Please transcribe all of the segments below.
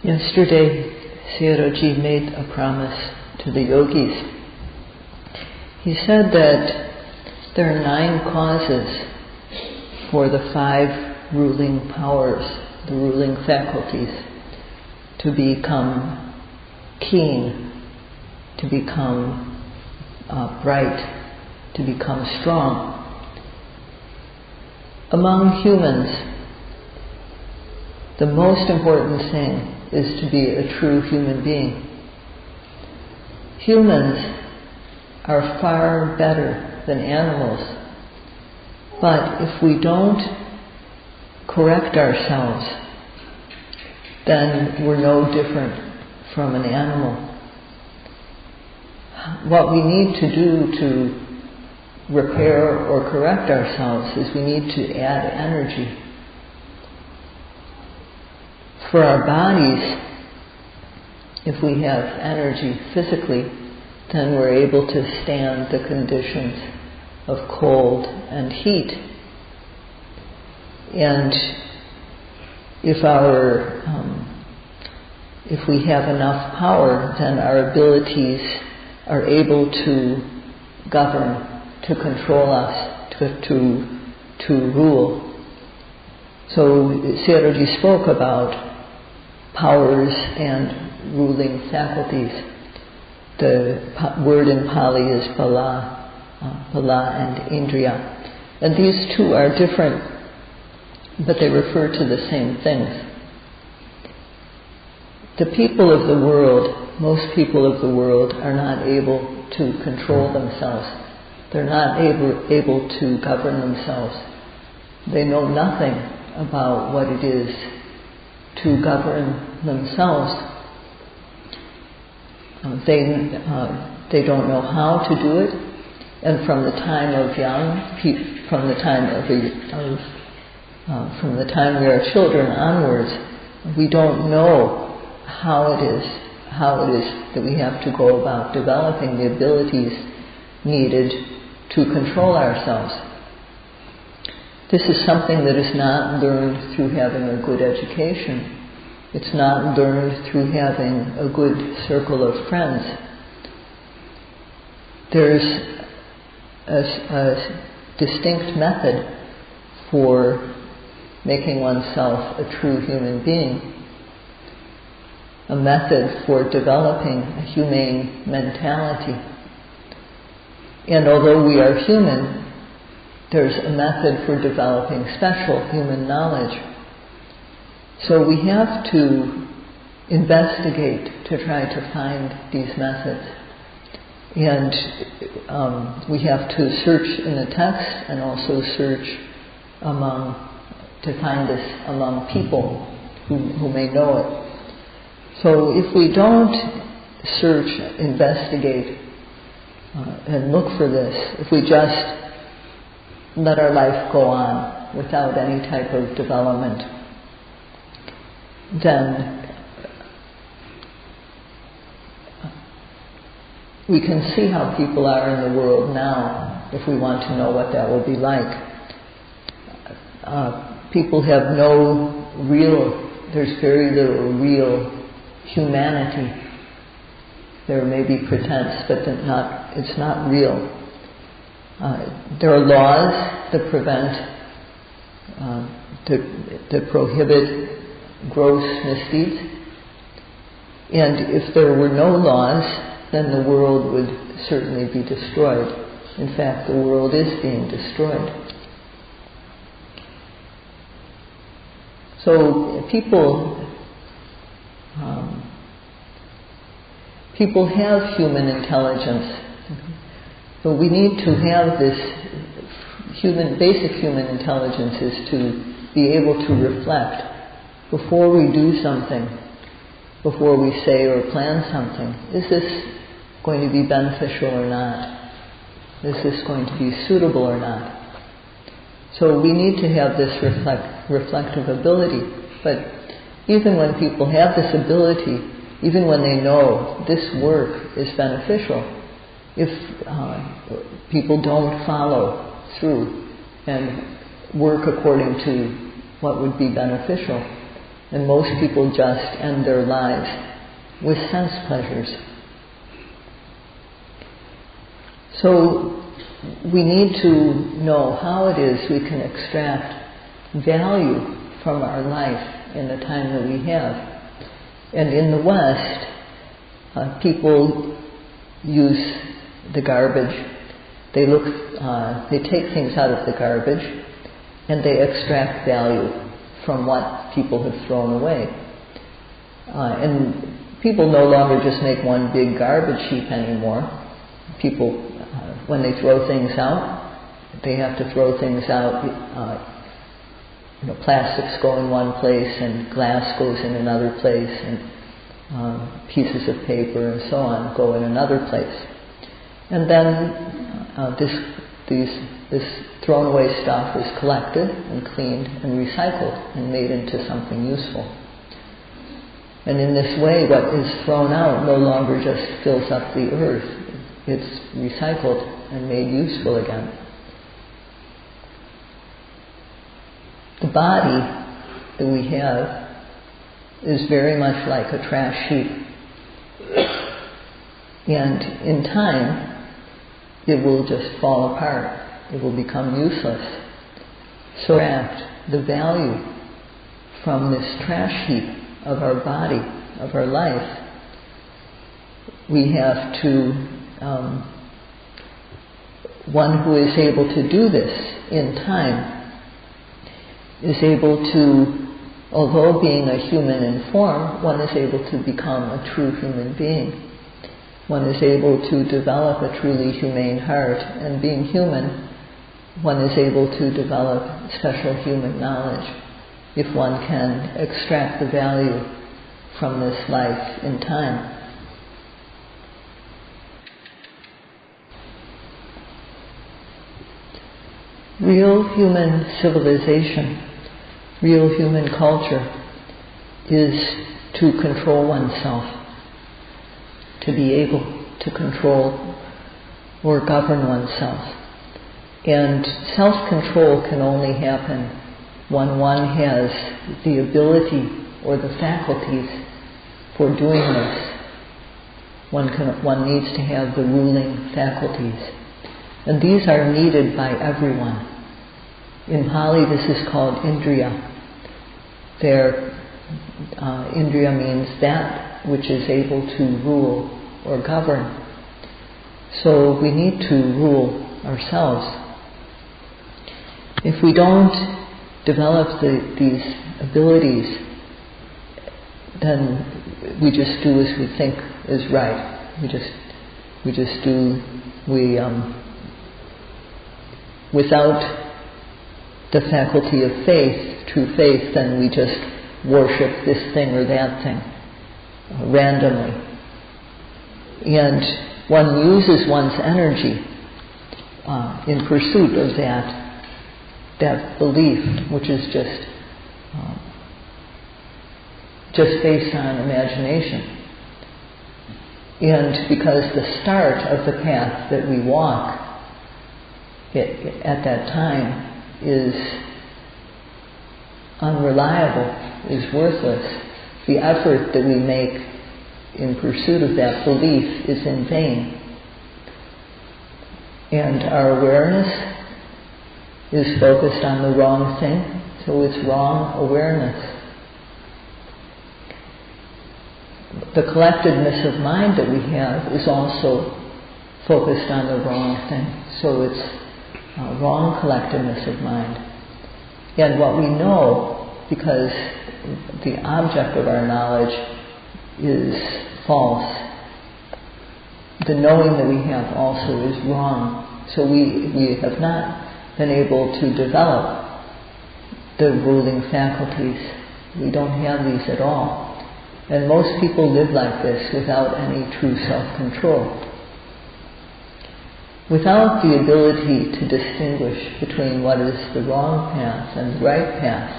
Yesterday, Sayadaw made a promise to the yogis. He said that there are 9 causes for the 5 ruling powers, the ruling faculties, to become keen, to become bright, to become strong. Among humans, the most important thing is to be a true human being. Humans are far better than animals, but if we don't correct ourselves, then we're no different from an animal. What we need to do to repair or correct ourselves is we need to add energy. For our bodies, if we have energy physically, then we're able to stand the conditions of cold and heat. And if we have enough power, then our abilities are able to govern, to control us, to rule. So Sayadaw spoke about powers and ruling faculties. The word in Pali is Bala and Indriya. And these two are different, but they refer to the same things. The people of the world, most people of the world, are not able to control themselves. They're not able to govern themselves. They know nothing about what it is to govern themselves. They don't know how to do it, and from the time we are children onwards, we don't know how it is that we have to go about developing the abilities needed to control ourselves. This is something that is not learned through having a good education. It's not learned through having a good circle of friends. There's a distinct method for making oneself a true human being, a method for developing a humane mentality. And although we are human, there's a method for developing special human knowledge. So we have to investigate to try to find these methods. And we have to search in the text and also search to find this among people who may know it. So if we don't search, investigate, and look for this, if we just let our life go on without any type of development, then we can see how people are in the world now if we want to know what that will be like. People have there's very little real humanity. There may be pretense, but it's not real. There are laws that that prohibit gross misdeeds. And if there were no laws, then the world would certainly be destroyed. In fact, the world is being destroyed. So people have human intelligence. So we need to have this basic human intelligence is to be able to reflect before we do something, before we say or plan something. Is this going to be beneficial or not? Is this going to be suitable or not? So we need to have this reflective ability. But even when people have this ability, even when they know this work is beneficial, if people don't follow through and work according to what would be beneficial, And most people just end their lives with sense pleasures. So we need to know how it is we can extract value from our life in the time that we have. And in the West, people use the garbage. They take things out of the garbage and they extract value from what people have thrown away. And people no longer just make one big garbage heap anymore. People, when they throw things out, they have to throw things out. Plastics go in one place and glass goes in another place, and pieces of paper and so on go in another place. And then this thrown away stuff is collected and cleaned and recycled and made into something useful. And in this way, what is thrown out no longer just fills up the earth. It's recycled and made useful again. The body that we have is very much like a trash heap. And in time, it will just fall apart. It will become useless. So extract the value from this trash heap of our body, of our life. We have to, one who is able to do this in time is able to, although being a human in form, one is able to become a true human being. One is able to develop a truly humane heart, and being human, one is able to develop special human knowledge if one can extract the value from this life in time. Real human civilization, real human culture is to control oneself, to be able to control or govern oneself. And self-control can only happen when one has the ability or the faculties for doing this. One needs to have the ruling faculties. And these are needed by everyone. In Pali, this is called Indriya. Indriya means that which is able to rule or govern. So we need to rule ourselves. If we don't develop these abilities, then we just do as we think is right. Without the faculty of faith, true faith, then we just worship this thing or that thing randomly. And one uses one's energy in pursuit of that belief, which is just based on imagination. And because the start of the path that we walk at that time is unreliable, is worthless, the effort that we make in pursuit of that belief is in vain. And our awareness is focused on the wrong thing, so it's wrong awareness. The collectedness of mind that we have is also focused on the wrong thing, so it's wrong collectedness of mind. And what we know, because the object of our knowledge is false, the knowing that we have also is wrong. So we have not been able to develop the ruling faculties. We don't have these at all. And most people live like this without any true self-control. Without the ability to distinguish between what is the wrong path and the right path,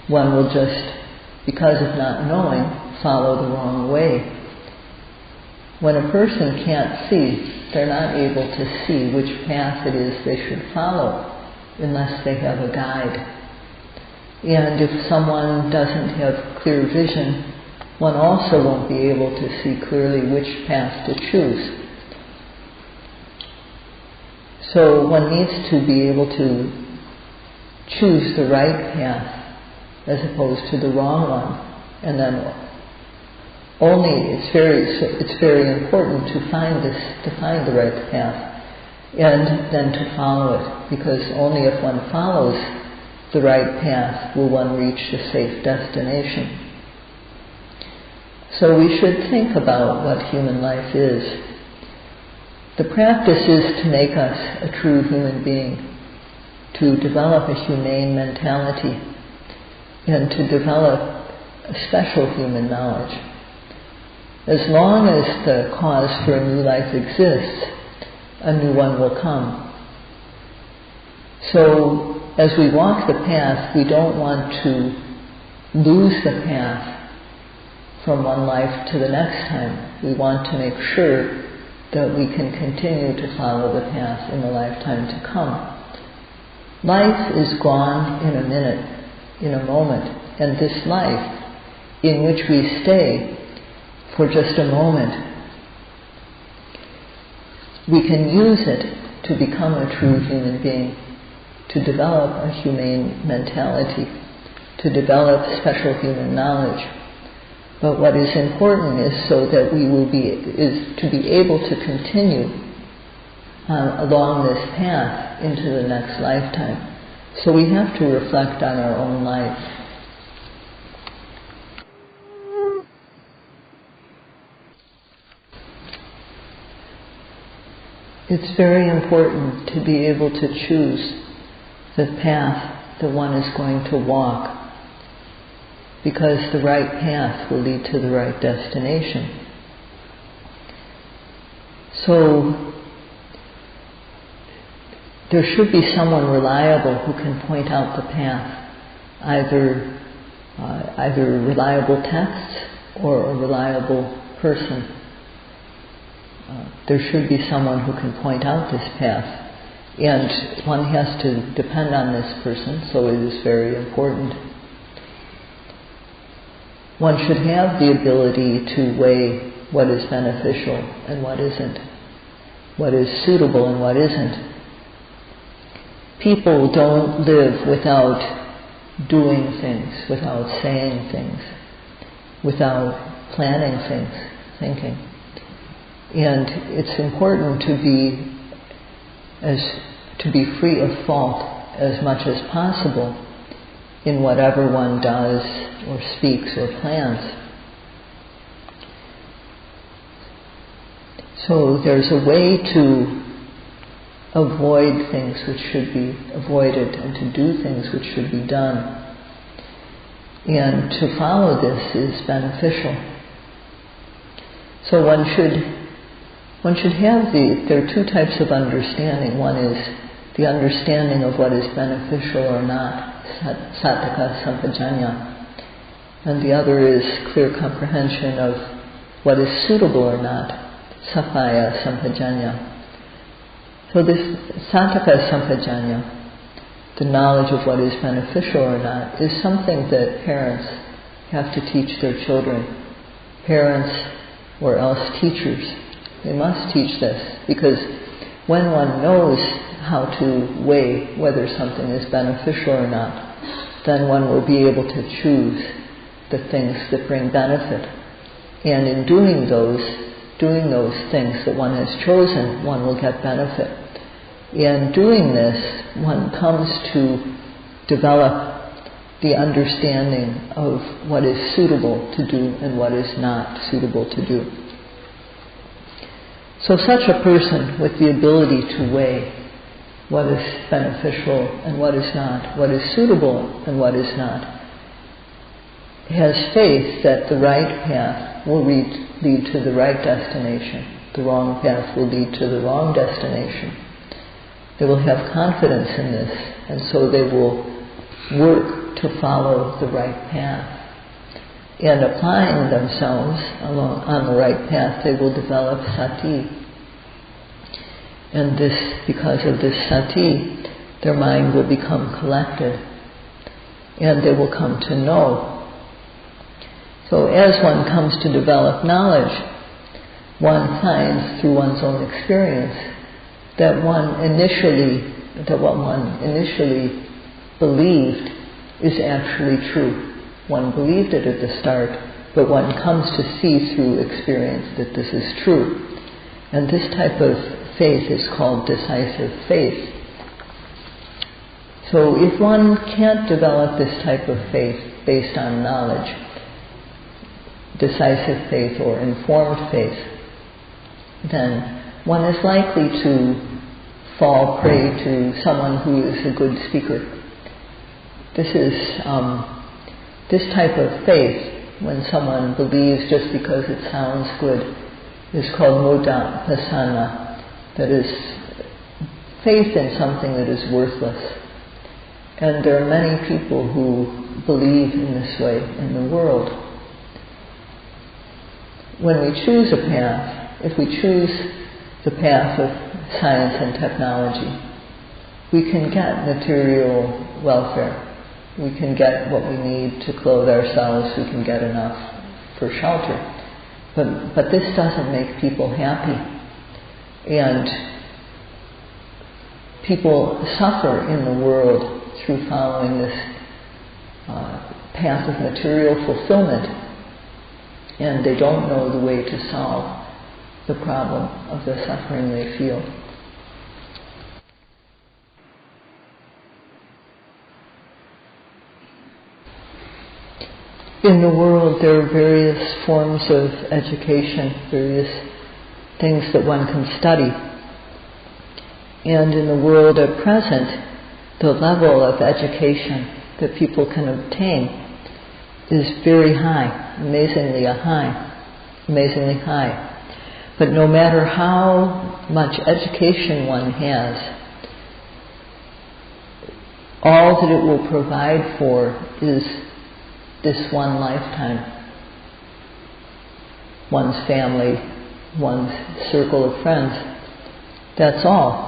one will just, because of not knowing, follow the wrong way. When a person can't see, they're not able to see which path it is they should follow unless they have a guide. And if someone doesn't have clear vision, one also won't be able to see clearly which path to choose. So one needs to be able to choose the right path as opposed to the wrong one. And then it's very important to find the right path and then to follow it, because only if one follows the right path will one reach a safe destination. So we should think about what human life is. The practice is to make us a true human being, to develop a humane mentality, and to develop a special human knowledge. As long as the cause for a new life exists, a new one will come. So, as we walk the path, we don't want to lose the path from one life to the next time. We want to make sure that we can continue to follow the path in the lifetime to come. Life is gone in a minute, in a moment, and this life in which we stay for just a moment, we can use it to become a true human being, to develop a humane mentality, to develop special human knowledge. But what is important is so that is to be able to continue along this path into the next lifetime. So we have to reflect on our own life. It's very important to be able to choose the path that one is going to walk, because the right path will lead to the right destination. So there should be someone reliable who can point out the path, either reliable texts or a reliable person. There should be someone who can point out this path, and one has to depend on this person, so it is very important. One should have the ability to weigh what is beneficial and what isn't, what is suitable and what isn't. People don't live without doing things, without saying things, without planning things, thinking. And it's important to be free of fault as much as possible in whatever one does or speaks or plans. So there's a way to avoid things which should be avoided and to do things which should be done. And to follow this is beneficial. So one should have there are two types of understanding. One is the understanding of what is beneficial or not, sattaka sampajanya, and the other is clear comprehension of what is suitable or not, sappaya sampajanya. So this sattaka sampajanya, the knowledge of what is beneficial or not, is something that parents have to teach their children. Parents or else teachers. They must teach this, because when one knows how to weigh whether something is beneficial or not, then one will be able to choose the things that bring benefit. And in doing those things that one has chosen, one will get benefit. In doing this, one comes to develop the understanding of what is suitable to do and what is not suitable to do. So such a person with the ability to weigh what is beneficial and what is not, what is suitable and what is not, has faith that the right path will lead to the right destination. The wrong path will lead to the wrong destination. They will have confidence in this, and so they will work to follow the right path. And applying themselves on the right path, they will develop sati. And this, because of this sati, their mind will become collected. and they will come to know. So as one comes to develop knowledge, one finds through one's own experience that what one initially believed is actually true. One believed it at the start, but one comes to see through experience that this is true. And this type of faith is called decisive faith. So if one can't develop this type of faith based on knowledge, decisive faith or informed faith, then one is likely to fall prey to someone who is a good speaker. This type of faith, when someone believes just because it sounds good, is called Vipassana. That is faith in something that is worthless. And there are many people who believe in this way in the world. When we choose a path, if we choose the path of science and technology, we can get material welfare. We can get what we need to clothe ourselves. We can get enough for shelter. But this doesn't make people happy. And people suffer in the world through following this path of material fulfillment, and they don't know the way to solve the problem of the suffering they feel. In the world there are various forms of education, various things that one can study. And in the world at present, the level of education that people can obtain is very high, amazingly high. But no matter how much education one has, all that it will provide for is this one lifetime, one's family, one's circle of friends. That's all.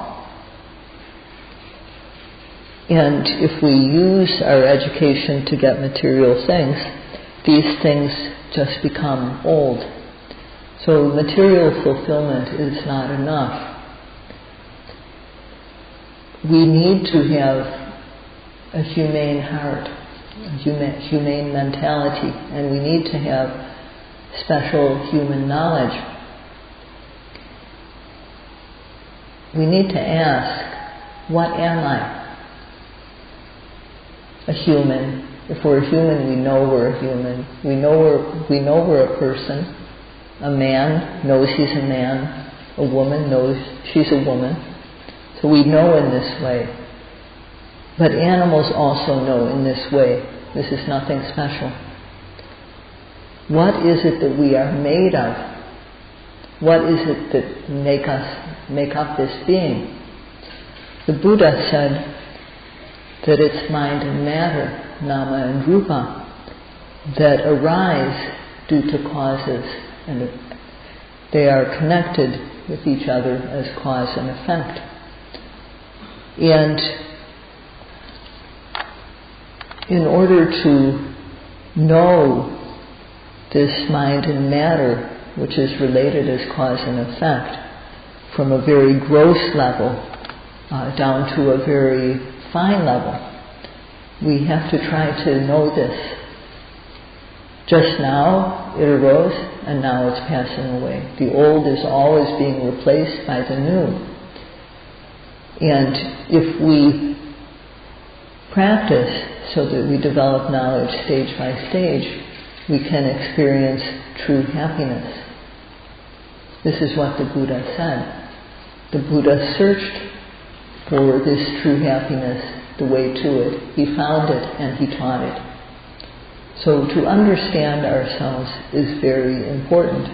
And if we use our education to get material things, these things just become old. So material fulfillment is not enough. We need to have a humane heart, a humane mentality, and we need to have special human knowledge. We need to ask, what am I? A human. If we're a human, we know we're a human. We know we're a person. A man knows he's a man. A woman knows she's a woman. So we know in this way. But animals also know in this way. This is nothing special. What is it that we are made of? What is it that make up this being? The Buddha said that it's mind and matter, nama and rupa, that arise due to causes, and they are connected with each other as cause and effect. And in order to know this mind and matter, which is related as cause and effect, from a very gross level down to a very fine level, we have to try to know this. Just now it arose and now it's passing away. The old is always being replaced by the new. And if we practice so that we develop knowledge stage by stage, we can experience true happiness. This is what the Buddha said. The Buddha searched for this true happiness, the way to it. He found it and he taught it. So to understand ourselves is very important.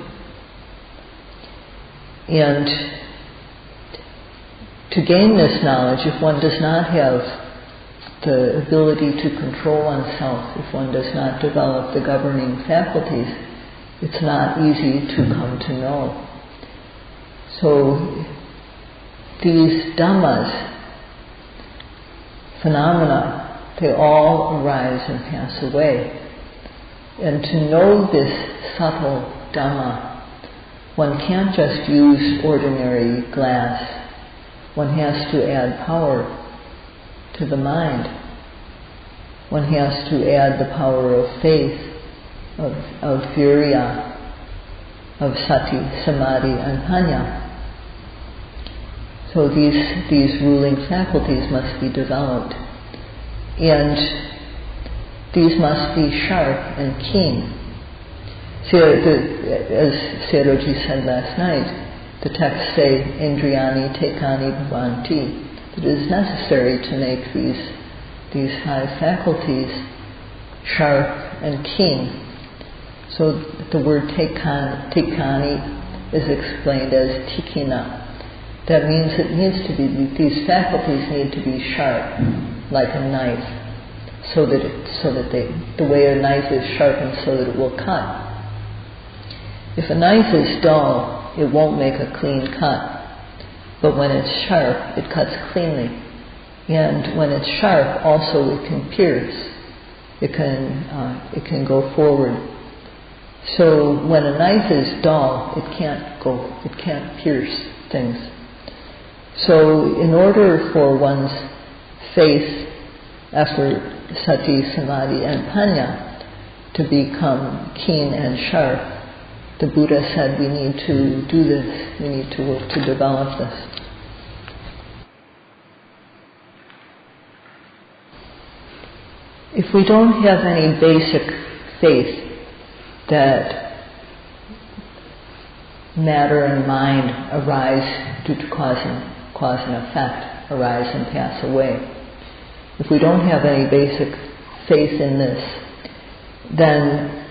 And to gain this knowledge, if one does not have the ability to control oneself, if one does not develop the governing faculties, it's not easy to come to know. So these Dhammas, phenomena They all arise and pass away. And to know this subtle Dhamma, one can't just use ordinary glass. One has to add power to the mind. One has to add the power of faith, of virya, of sati, samadhi, and panya. So these ruling faculties must be developed. And these must be sharp and keen. As Sayadaw said last night, the texts say, Indriyani tekani bhavanti. It is necessary to make these 5 faculties sharp and keen. So the word tekani is explained as tikina. That means these faculties need to be sharp, like a knife, so that the way a knife is sharpened so that it will cut. If a knife is dull, it won't make a clean cut. But when it's sharp, it cuts cleanly. And when it's sharp, also it can pierce. It can go forward. So when a knife is dull, it can't pierce things. So in order for one's faith, effort, sati, samadhi, and panya to become keen and sharp, the Buddha said we need to do this. We need to work to develop this. If we don't have any basic faith that matter and mind arise due to cause and effect, arise and pass away. If we don't have any basic faith in this, then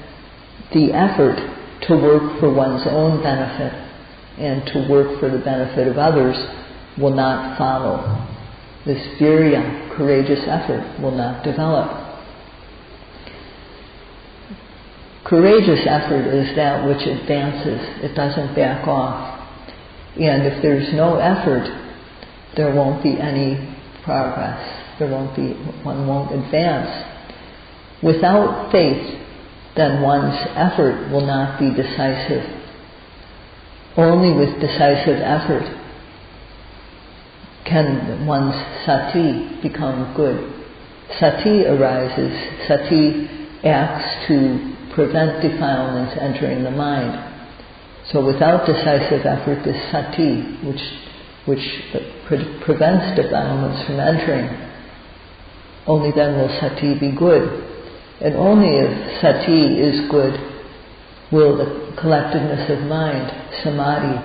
the effort to work for one's own benefit and to work for the benefit of others will not follow. This virya, courageous effort, will not develop. Courageous effort is that which advances. It doesn't back off. And if there's no effort, there won't be any progress. One won't advance. Without faith, then one's effort will not be decisive. Only with decisive effort can one's sati become good. Sati arises. Sati acts to prevent defilements entering the mind. So without decisive effort, this sati, which prevents defilements from entering, only then will sati be good. And only if sati is good will the collectedness of mind, samadhi,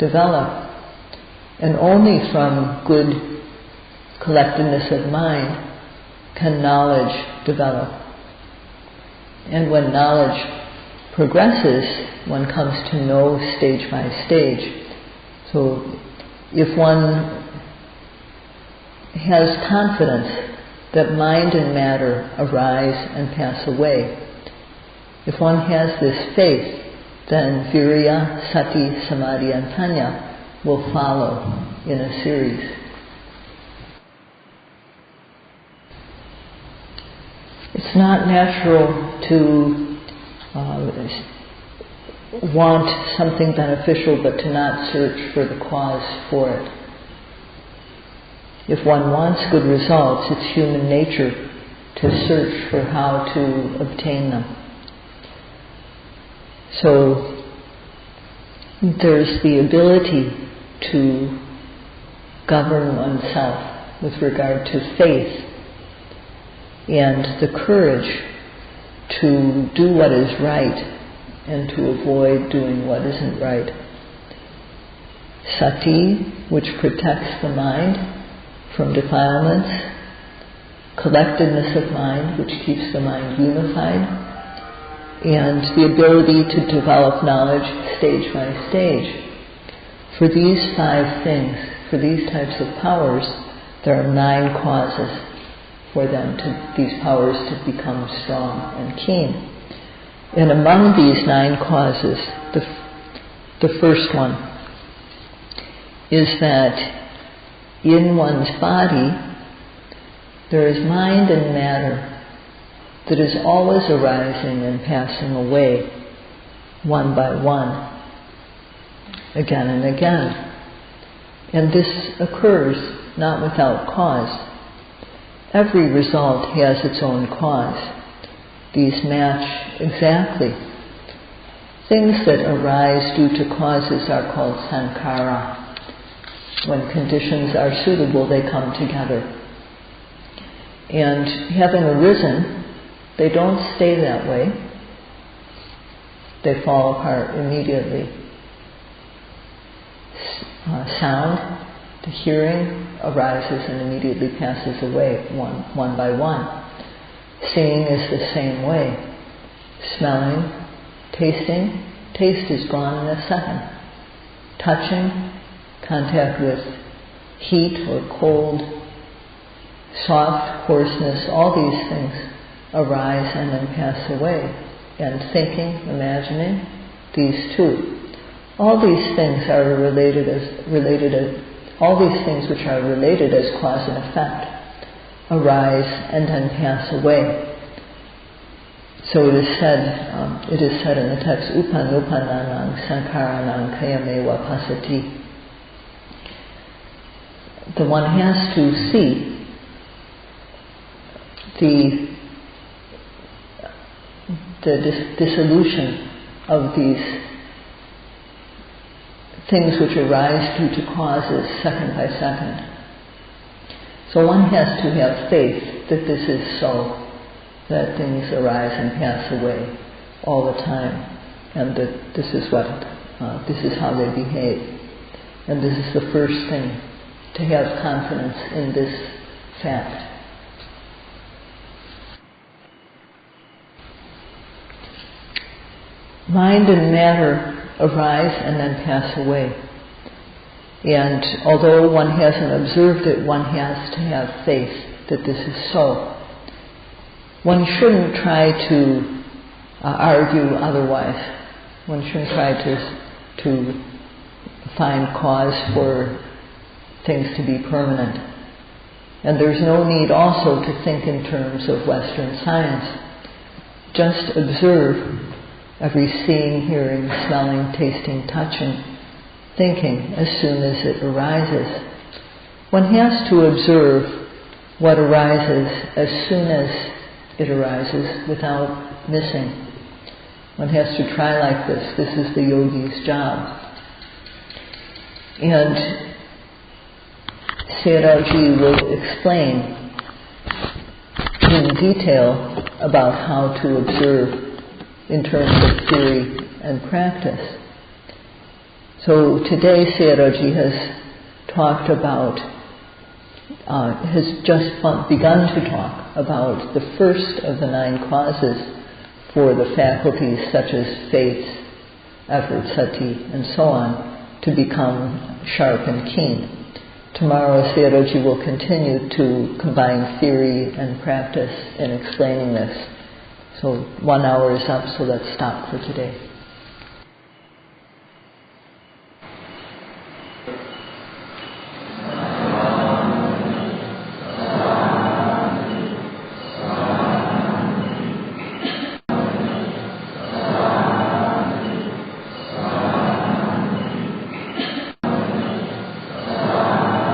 develop. And only from good collectedness of mind can knowledge develop. And when knowledge progresses, one comes to know stage by stage. So if one has confidence that mind and matter arise and pass away, if one has this faith, then virya, sati, samadhi, and panya will follow in a series. It's not natural to want something beneficial but to not search for the cause for it. If one wants good results, it's human nature to search for how to obtain them. So there's the ability to govern oneself with regard to faith and the courage to do what is right and to avoid doing what isn't right. Sati, which protects the mind from defilements, collectedness of mind, which keeps the mind unified, and the ability to develop knowledge stage by stage. For these 5 things, for these types of powers, there are 9 causes for these powers to become strong and keen. And among these 9 causes, the first one is that in one's body There is mind and matter that is always arising and passing away, one by one, again and again. And this occurs not without cause. Every result has its own cause. These match exactly. Things that arise due to causes are called sankhara. When conditions are suitable, they come together. And having arisen, they don't stay that way. They fall apart immediately. Sound, the hearing, arises and immediately passes away one by one. Seeing is the same way. Smelling, tasting, taste is gone in a second. Touching, contact with heat or cold, soft, coarseness, all these things arise and then pass away. And thinking, imagining, these too. All these things are all these things which are related as cause and effect arise and then pass away. So it is said in the text, upanupananang sankharanang kayameva pasati. The one has to see the dissolution of these things which arise due to causes second by second. So one has to have faith that this is so, that things arise and pass away all the time, and that this is how they behave. And this is the first thing, to have confidence in this fact. Mind and matter arise and then pass away. And although one hasn't observed it, one has to have faith that this is so. One shouldn't try to argue otherwise. One shouldn't try to find cause for things to be permanent. And there's no need also to think in terms of Western science. Just observe every seeing, hearing, smelling, tasting, touching, thinking as soon as it arises. One has to observe what arises as soon as it arises without missing. One has to try like this. This is the yogi's job. And Sayadaw will explain in detail about how to observe in terms of theory and practice. So today Sayadaw has talked about, has just begun to talk about the first of the 9 causes for the faculties such as faith, effort, sati, and so on, to become sharp and keen. Tomorrow Sayadaw will continue to combine theory and practice in explaining this. So 1 hour is up, so let's stop for today.